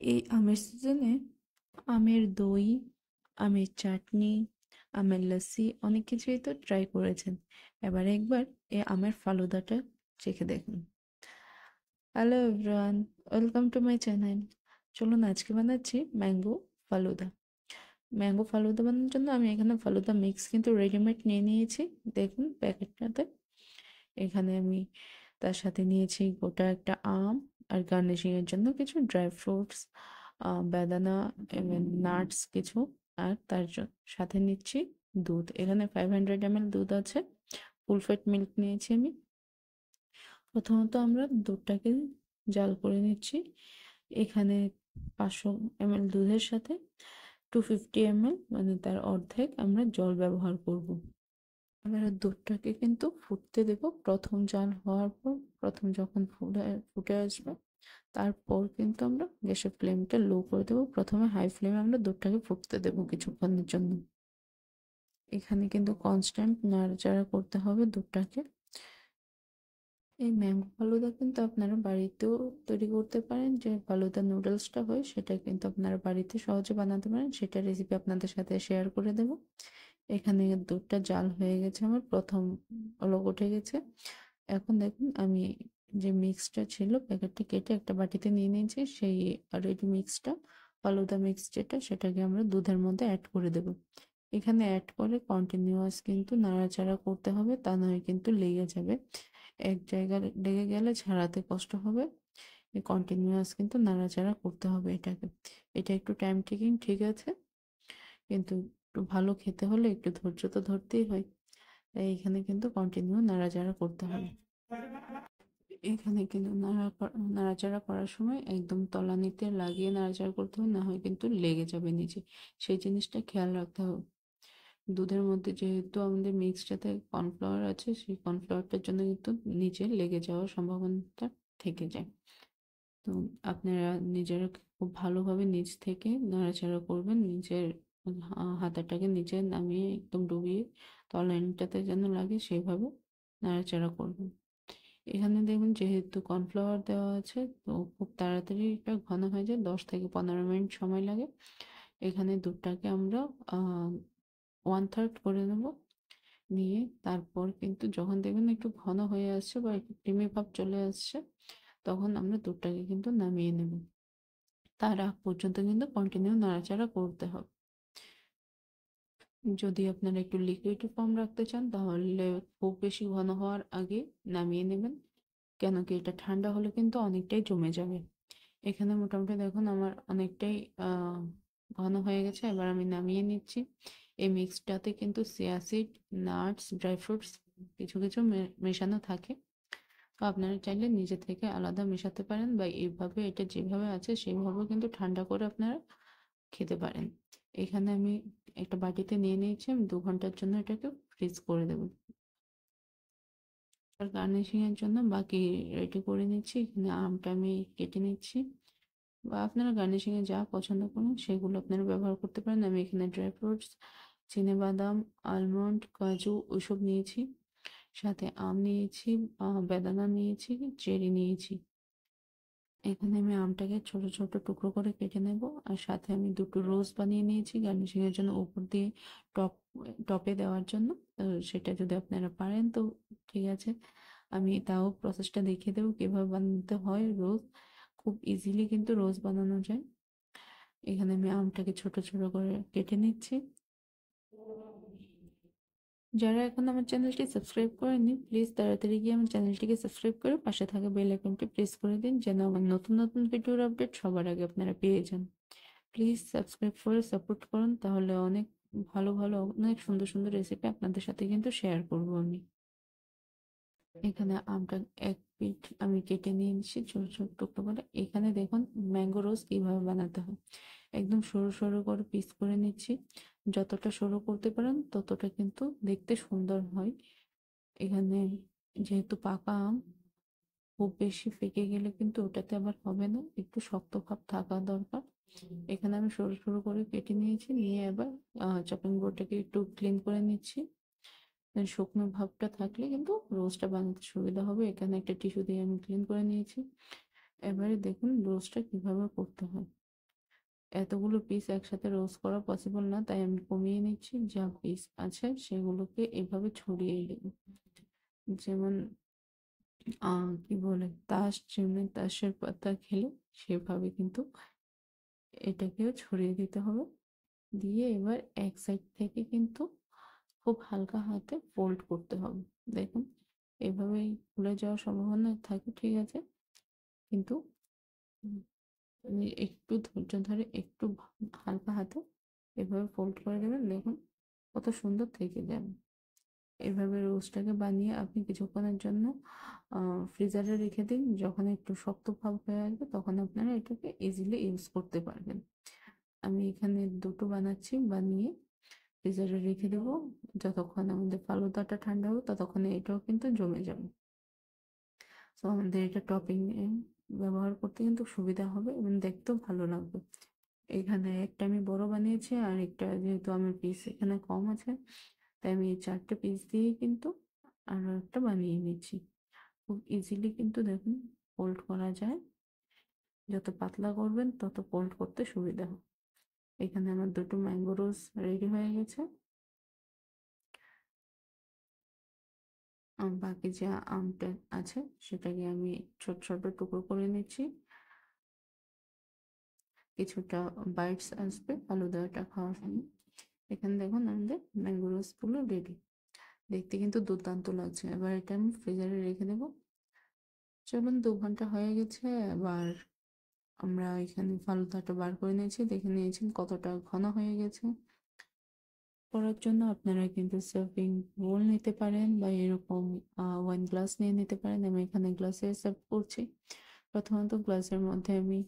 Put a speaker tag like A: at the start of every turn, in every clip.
A: এই আমের সিজনে আমের দই, আমের চাটনি, আমের লস্যি অনেক কিছুই তো ট্রাই করেছেন। এবার একবার এই আমের ফালুদাটা চেখে দেখুন। Hello everyone, welcome to my channel. চলুন আজকে বানাচ্ছি ম্যাঙ্গো ফালুদা। ম্যাঙ্গো ফালুদা বানানোর জন্য আমি এখানে ফালুদা মিক্স কিন্তু রেডিমেড নিয়ে নিয়েছি। দেখুন প্যাকেটটাতে। এখানে আমি তার সাথে নিয়েছি গোটা একটা আম, আর গার্নিশিং এর জন্য কিছু ড্রাই ফ্রুটস, বেদানা এবং নাটস কিছু। আর তার সাথে নিচ্ছি দুধ। এখানে 500 ml দুধ আছে। ফুল ফ্যাট মিল্ক নিয়েছি আমি। প্রথমত আমরা দুধটাকে জাল করে নিচ্ছি। এখানে 500 ml দুধের সাথে 250 ml মানে তার অর্ধেক আমরা জল ব্যবহার করব। এবারে দুধটাকে কিন্তু ফুটতে দেব। প্রথম জাল হওয়ার পর, প্রথম যখন ফুটে আসবে, তারপর কিন্তু আমরা গ্যাসের ফ্লেমটা লো করে দেবো। প্রথমে হাই ফ্লেমে আমরা দুধটাকে ফুটতে দেবো কিছুক্ষণের জন্য। এখানে কিন্তু কনস্ট্যান্ট নাড়াচাড়া করতে হবে দুধটাকে। এই ম্যাঙ্গো ফালুদা কিন্তু আপনারা বাড়িতেও তৈরি করতে পারেন। যে ফালুদা নুডলসটা হয় সেটা কিন্তু আপনারা বাড়িতে সহজে বানাতে পারেন। সেটা রেসিপি আপনাদের সাথে শেয়ার করে দেব। এখানে দুধটা জাল হয়ে গেছে, আমার প্রথম অলক উঠে গেছে। এখন দেখুন আমি যে মিক্সটা ছিল প্যাকেটটা কেটে একটা বাটিতে নিয়ে নিয়েছি। সেই রেডি মিক্সটা, ফালুদা মিক্স যেটা, সেটাকে আমরা দুধের মধ্যে অ্যাড করে দেব। এখানে অ্যাড করে কন্টিনিউয়াস কিন্তু নাড়াচাড়া করতে হবে, তা নয় কিন্তু লেগে যাবে। এক জায়গায় লেগে গেলে ছাড়াতে কষ্ট হবে। কন্টিনিউয়াস কিন্তু নাড়াচাড়া করতে হবে এটাকে। এটা একটু টাইম টেকিং, ঠিক আছে, কিন্তু একটু ভালো খেতে হলে একটু ধৈর্য তো ধরতেই হয়। তাই এখানে কিন্তু কন্টিনিউ নাড়াচাড়া করতে হবে। এখানে কিন্তু নাড়াচাড়া করার সময় একদম তলানিতে লাগিয়ে নাড়াচাড়া করতে হবে, না হয় কিন্তু লেগে যাবে নিচে। সেই জিনিসটা খেয়াল রাখতে হবে। দুধের মধ্যে যেহেতু আমাদের মিক্সটাতে কর্নফ্লাওয়ার আছে, সেই কর্নফ্লাওয়ারটার জন্য কিন্তু নিচে লেগে যাওয়ার সম্ভাবনাটা থেকে যায়। তো আপনারা নিজেরা খুব ভালোভাবে নিচ থেকে নাড়াচাড়া করবেন। নিজের হাতাটাকে নিচে নামিয়ে একদম ডুবিয়ে তলানিটাতে যেন লাগে সেইভাবে নাড়াচাড়া করবেন। এখানে দেখুন যেহেতু কর্নফ্লাওয়ার দেওয়া আছে, তো খুব তাড়াতাড়ি এটা ঘন হয়ে যায়, 10 থেকে 15 মিনিট সময় লাগে। এখানে দুধটাকে আমরা 1/3 করে নেব। নিয়ে তারপর কিন্তু যখন দেখবেন একটু ঘন হয়ে আসছে বা একটু ক্রিমি ভাব চলে আসছে, তখন আমরা দুধটাকে কিন্তু নামিয়ে নেব। তার আগ পর্যন্ত কিন্তু কন্টিনিউ নাড়াচাড়া করতে হবে। যদি আপনারা একটু লিকুইড ফর্ম রাখতে চান তাহলে খুব বেশি ঘন হওয়ার আগে নামিয়ে নেবেন, কেন কি এটা ঠান্ডা হলে কিন্তু অনেকটাই জমে যাবে। এখানে মোটামুটি দেখুন আমার অনেকটাই ঘন হয়ে গেছে। এবার আমি নামিয়ে নিচ্ছি। এই মিক্সটাতে কিন্তু chia seed, nuts, dry fruits কিছু কিছু মেশানো থাকে। তো আপনারা চাইলে নিজে থেকে আলাদা মেশাতে পারেন, বা এইভাবে এটা যেভাবে আছে সেইভাবে কিন্তু ঠান্ডা করে আপনারা খেতে পারেন। এখানে আমি একটা বাটিতে নিয়ে নিয়েছি। আমি 2 ঘন্টার জন্য এটাকে ফ্রিজ করে দেবো। আর গার্নিশিং এর জন্য বাকি রেডি করে নিচ্ছি। এখানে আমটা আমি কেটে নিচ্ছি, বা আপনারা গার্নিশিং এ যা পছন্দ করুন সেগুলো আপনারা ব্যবহার করতে পারেন। আমি এখানে ড্রাই ফ্রুটস, বাদাম, আলমন্ড, কাজু ওইসব নিয়েছি। সাথে আম নিয়েছি, বেদানা নিয়েছি, চেরি নিয়েছি। এখানে আমি আমটাকে ছোট ছোট টুকরো করে কেটে নেব। আর সাথে আমি দুটো রোজ বানিয়ে নিয়েছি গার্নিশিং এর জন্য, উপর দিয়ে টপ টপে দেওয়ার জন্য। তো সেটা যদি আপনারা পারেন তো ঠিক আছে। আমি তাও প্রসেসটা দেখিয়ে দেবো কিভাবে বানাতে হয় রোজ। খুব ইজিলি কিন্তু রোজ বানানো যায়। এখানে আমি আমটাকে ছোট ছোট করে কেটে নিচ্ছি। যারা এখন আমার চ্যানেলটি সাবস্ক্রাইব করেননি, প্লিজ তাড়াতাড়ি গিয়ে আমার চ্যানেলটিকে সাবস্ক্রাইব করে পাশে থাকা বেল আইকনটি প্রেস করে দিন, যেন আমার নতুন নতুন ভিডিওর আপডেট সবার আগে আপনারা পেয়ে যান। প্লিজ সাবস্ক্রাইব করে সাপোর্ট করুন, তাহলে অনেক ভালো ভালো অনেক সুন্দর সুন্দর রেসিপি আপনাদের সাথে কিন্তু শেয়ার করব আমি। এখানে আমটা এক পিঠ আমি কেটে নিয়ে নিচ্ছি ছোট ছোট টুকরো করে। এখানে দেখুন ম্যাঙ্গো রোজ কিভাবে বানাতে হয়। একদম সরু সরু করে পিস করে নিচ্ছি। যতটা সরু করতে পারেন ততটা কিন্তু দেখতে সুন্দর হয়। এখানে যেহেতু পাকা আম, খুব বেশি পেকে গেলে কিন্তু ওটাতে আবার হবে না, একটু শক্ত ভাব থাকা দরকার। এখানে আমি সরু সরু করে কেটে নিয়েছি। নিয়ে এবার চপিং বোর্ডটাকে একটু ক্লিন করে নিচ্ছি। শুকনো ভাবটা থাকলে কিন্তু রোস্টটা বানাতে সুবিধা হবে। এখানে একটা টিস্যু দিয়ে আমি ক্লিন করে নিয়েছি। এবারে দেখুন রোস্টটা কিভাবে করতে হয়। এতগুলো পিস একসাথে রোস্ট করা পসিবল না, তাই আমি কমিয়ে নিচ্ছি। যা পিস আছে সেগুলোকে এভাবে ছড়িয়ে দেব। যেমন কি বলে, যেমনি তাসের পাতা খেলে সেভাবে কিন্তু এটাকেও ছড়িয়ে দিতে হবে। দিয়ে এবার এক সাইড থেকে কিন্তু খুব হালকা হাতে ফোল্ড করতে হবে। দেখুন, এভাবেই খুলে যাওয়ার সম্ভাবনা থাকে, ঠিক আছে, কিন্তু আপনি একটু ধৈর্য ধরে একটু হালকা হাতে এভাবে ফোল্ড করে দেবেন। দেখুন কত সুন্দর থেকে যাবে। এভাবে রোস্টটাকে বানিয়ে আপনি কিছুক্ষণের জন্য ফ্রিজারে রেখে দিন। যখন একটু শক্ত ভাব হয়ে আসবে তখন আপনারা এটাকে ইজিলি ইউজ করতে পারবেন। আমি এখানে দুটো বানাচ্ছি, বানিয়ে ফ্রিজারে রেখে দেবো। যতক্ষণ আমাদের ফালুদাটা ঠান্ডা হবে ততক্ষণে এটাও কিন্তু জমে যাবে। তো আমাদের এটা টপিং এ ব্যবহার করতে কিন্তু সুবিধা হবে এবং দেখতেও ভালো লাগবে। এখানে একটা আমি বড় বানিয়েছি, আর একটা যেহেতু আমার পিস এখানে কম আছে, তাই আমি এই 4টে পিস দিয়েই কিন্তু আরো একটা বানিয়ে নিচ্ছি। খুব ইজিলি কিন্তু দেখুন ফোল্ড করা যায়। যত পাতলা করবেন তত ফোল্ড করতে সুবিধা হবে। এখানে আমার দুটো ম্যাঙ্গো রোজ রেডি হয়ে গেছে। বাকি যে আমটা আছে সেটাকে আমি ছোট ছোট টুকরো করে নিচ্ছি। কিছুটা বাইটস আসবে ফালুদাটা খাওয়ার সময়। এখানে দেখুন আমাদের ম্যাঙ্গো রোজ গুলো রেডি। দেখতে কিন্তু দুর্দান্ত লাগছে। এবার এটা আমি ফ্রিজারে রেখে দেবো। চলুন, 2 ঘন্টা হয়ে গেছে। এবার আমরা এখানে ফালুদাটা বার করে নিয়েছি, দেখে নিয়েছেন কতটা ঘন হয়ে গেছে। করার জন্য আপনারা কিন্তু সার্ভিং বোল নিতে পারেন বা এরকম ওয়াইন গ্লাস নিয়ে নিতে পারেন। আমি এখানে গ্লাসে সার্ভ করছি। প্রথমত গ্লাসের মধ্যে আমি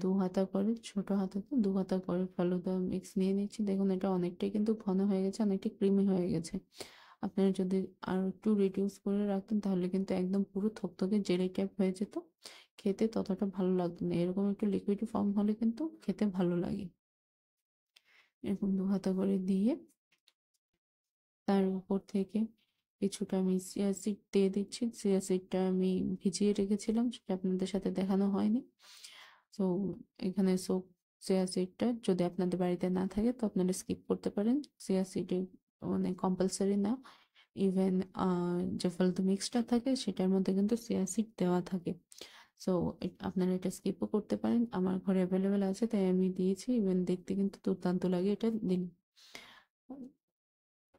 A: 2 হাতা করে, ছোট হাতাতে 2 হাতা করে ফালুদা মিক্স নিয়ে নিচ্ছি। দেখুন এটা অনেকটাই কিন্তু ঘন হয়ে গেছে, অনেকটাই ক্রিমি হয়ে গেছে। আপনারা যদি আর একটু রিডিউস করে রাখতেন তাহলে কিন্তু একদম পুরো থকথকে জেলি টাইপ হয়ে যেত, খেতে ততটা ভালো লাগতো না। এরকম একটু লিকুইড ফর্ম হলে কিন্তু খেতে ভালো লাগে। এরকম 2 হাতা করে দিয়ে তার উপর থেকে কিছুটা আমি চিয়া সিড দিয়ে দিচ্ছি। চিয়া সিডটা আমি ভিজিয়ে রেখেছিলাম, সেটা আপনাদের সাথে দেখানো হয়নি। তো এখানে চিয়া সিডটা যদি আপনাদের বাড়িতে না থাকে তো আপনারা স্কিপ করতে পারেন। চিয়া সিডে মানে কম্পালসারি না। ইভেন যে ফালতু মিক্সটা থাকে সেটার মধ্যে কিন্তু চিয়া সিড দেওয়া থাকে। সো আপনারা এটা স্কিপও করতে পারেন। আমার ঘরে অ্যাভেলেবেল আছে তাই আমি দিয়েছি। ইভেন দেখতে কিন্তু দুর্দান্ত লাগে এটা দিন।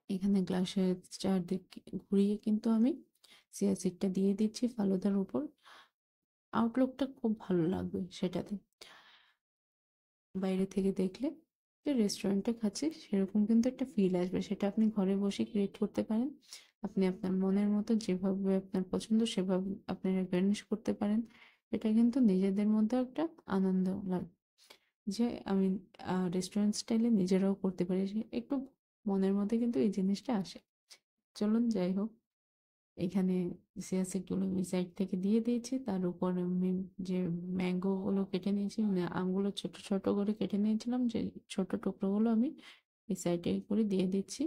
A: এখানে গ্লাসের চারদিকে ঘুরিয়ে কিন্তু আমি চিয়া সিডটা দিয়ে দিচ্ছি ফালুদার উপর। আউটলুকটা খুব ভালো লাগবে সেটাতে। বাইরে থেকে দেখলে যে রেস্টুরেন্টে খাচ্ছি সেরকম কিন্তু একটা ফিল আসবে। সেটা আপনি ঘরে বসে ক্রিয়েট করতে পারেন। আপনি আপনার মনের মতো যেভাবে আপনার পছন্দ সেভাবে আপনারা গার্নিশ করতে পারেন। এটা কিন্তু নিজেদের মধ্যে একটা আনন্দ লাগে যে আমি রেস্টুরেন্ট স্টাইলে নিজেরাও করতে পারি। একটু মনের মধ্যে কিন্তু এই জিনিসটা আসে। চলুন যাই হোক, এখানে চিয়া সিডগুলো আমি সাইড থেকে দিয়ে দিয়েছি। তার উপর আমি যে ম্যাঙ্গো গুলো কেটে নিয়েছি, মানে আমগুলো ছোট ছোট করে কেটে নিয়েছিলাম, যে ছোট টুকরোগুলো আমি এই সাইডে করে দিয়ে দিচ্ছি।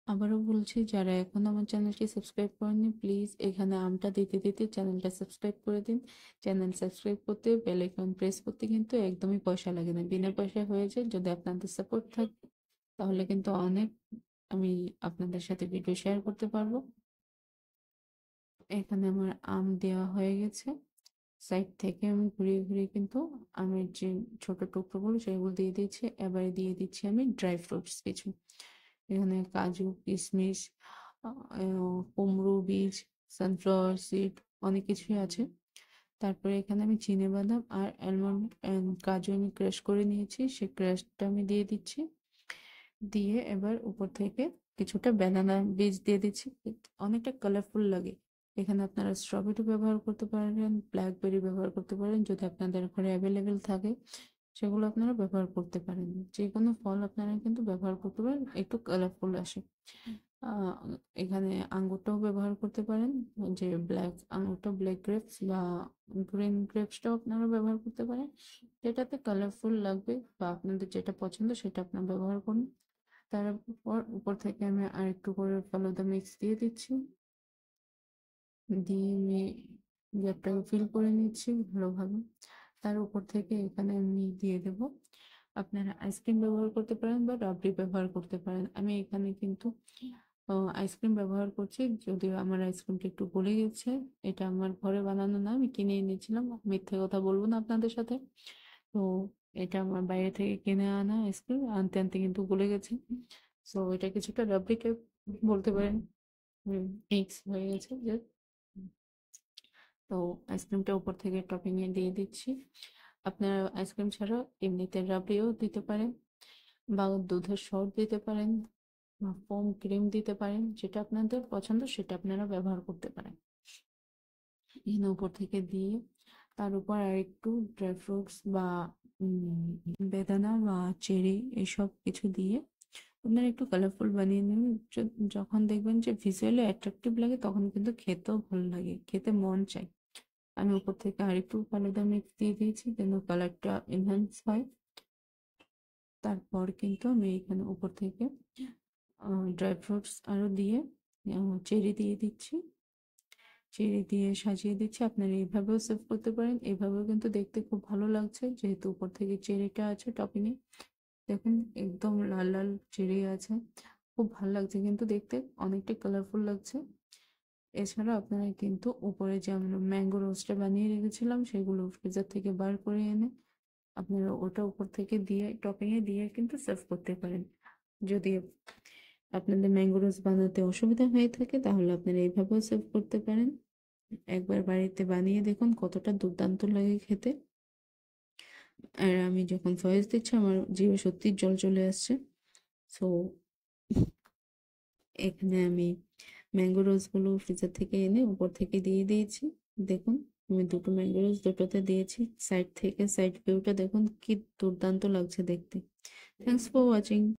A: আবারও বলছি, যারা এখনো আমার চ্যানেলটি সাবস্ক্রাইব করেননি প্লিজ এখানে আমটা দিতে দিতে চ্যানেলটা সাবস্ক্রাইব করে দিন। চ্যানেল সাবস্ক্রাইব করতে বেল আইকন প্রেস করতে কিন্তু একদমই পয়সা লাগে না, বিনা পয়সায় হয়ে যায়। যদি আপনাদের সাপোর্ট থাকে তাহলে কিন্তু অনেক আমি আপনাদের সাথে ভিডিও শেয়ার করতে পারবো। এখানে আমার আম দেওয়া হয়ে গেছে। সাইড থেকে আমি ঘুরিয়ে ঘুরিয়ে কিন্তু আমের যে ছোট টুকরোগুলো সেগুলো দিয়ে দিচ্ছি। এবারে দিয়ে দিচ্ছি আমি ড্রাই ফ্রুটস কিছু। এখানে কাজু, কিশমিশ, কুমড়ো বীজ, সানফ্লাওয়ার সিড, অনেক কিছুই আছে। তারপরে এখানে আমি বাদাম আর আলমন্ড কাজু আমি ক্রাশ করে নিয়েছি, সেই ক্রাশটা আমি দিয়ে দিচ্ছি। দিয়ে এবার উপর থেকে কিছুটা ব্যানানা বীজ দিয়ে দিচ্ছি। অনেকটা কালারফুল লাগে। এখানে আপনারা স্ট্রবেরি ব্যবহার করতে পারেন, ব্ল্যাকবেরি ব্যবহার করতে পারেন, যদি আপনাদের ঘরে অ্যাভেলেবেল থাকে সেগুলো আপনারা ব্যবহার করতে পারেন। যে কোনো ফল আপনারা কিন্তু ব্যবহার করতে পারেন, একটু কালারফুল আসে। আহ, এখানে আঙ্গুরটাও ব্যবহার করতে পারেন, যে ব্ল্যাক আঙ্গুরটা, ব্ল্যাক গ্রেপস বা গ্রিন গ্রেপসটাও আপনারা ব্যবহার করতে পারেন, যেটাতে কালারফুল লাগবে বা আপনাদের যেটা পছন্দ সেটা আপনারা ব্যবহার করুন। তারপর উপর থেকে আমি আরেকটু করে ফালুদা মিক্স দিয়ে দিচ্ছি। দিয়ে গ্যাপটাকে ফিল করে নিচ্ছি ভালোভাবে। তার উপর থেকে এখানে আমি দিয়ে দেব, আপনারা আইসক্রিম ব্যবহার করতে পারেন বা রাবড়ি ব্যবহার করতে পারেন। আমি এখানে কিন্তু আইসক্রিম ব্যবহার করছি, যদিও আমার আইসক্রিমটা একটু গলে গেছে। এটা আমার ঘরে বানানো না, আমি কিনে এনেছিলাম, মিথ্যে কথা বলবো না আপনাদের সাথে। তো এটা আমার বাইরে থেকে কিনে আনা আইসক্রিম, আনতে আনতে কিন্তু গলে গেছে। সো এটা কিছুটা রাবড়ি কেক বলতে পারেন। মিক্স হয়ে গেছে যে। তো আইসক্রিমটা উপর থেকে টপিং এ দিয়ে দিচ্ছি। আপনারা আইসক্রিম ছাড়া এমনিতে রাবড়িও দিতে পারেন বা দুধের সর দিতে পারেন বা ফোম ক্রিম দিতে পারেন, যেটা আপনাদের পছন্দ সেটা আপনারা ব্যবহার করতে পারেন। এখানে উপর থেকে দিয়ে তার উপর আর একটু ড্রাই ফ্রুটস বা বেদানা বা চেরি এসব কিছু দিয়ে আপনারা একটু কালারফুল বানিয়ে নিন। যখন দেখবেন যে ভিজুয়ালি অ্যাট্রাকটিভ লাগে তখন কিন্তু খেতেও ভালো লাগে, খেতে মন চায়। আমি উপর থেকে আরেকটু ফালুদা মিক্স দিয়ে দিয়েছি যেন কালারটা এনহ্যান্স হয়। তারপর কিন্তু আমি এখানে উপর থেকে ড্রাই ফ্রুটস আরো দিয়ে চেরি দিয়ে দিচ্ছি। চেরি দিয়ে সাজিয়ে দিচ্ছি। আপনারা এইভাবেও সেভ করতে পারেন, এভাবেও কিন্তু দেখতে খুব ভালো লাগছে যেহেতু উপর থেকে চেরিটা আছে টপিংয়ে। দেখুন একদম লাল লাল চেরি আছে, খুব ভালো লাগছে কিন্তু দেখতে, অনেকটা কালারফুল লাগছে। এছাড়া আপনারা কিন্তু উপরে যে আমরা ম্যাঙ্গো রোস্টটা বানিয়ে রেখেছিলাম সেগুলো ফ্রিজার থেকে বার করে এনে আপনারা ওটা উপর থেকে দিয়ে টপিং এ দিয়ে কিন্তু সার্ভ করতে পারেন। যদি আপনাদের ম্যাঙ্গো রোস্ট বানাতে অসুবিধা হয়ে থাকে তাহলে আপনারা এইভাবেও সার্ভ করতে পারেন। একবার বাড়িতে বানিয়ে দেখুন কতটা দুর্দান্ত লাগে খেতে। আর আমি যখন ভয়েস দিচ্ছি আমার জিভে সত্যি জল চলে আসছে। সো এখানে আমি ম্যাঙ্গো রোজগুলো ফ্রিজার থেকে এনে উপর থেকে দিয়ে দিয়েছি। দেখুন আমি দুটো ম্যাঙ্গো রোজ দুটোতে দিয়েছি। সাইড থেকে সাইড ভিউটা দেখুন কি দুর্দান্ত লাগছে দেখতে। Thanks for watching.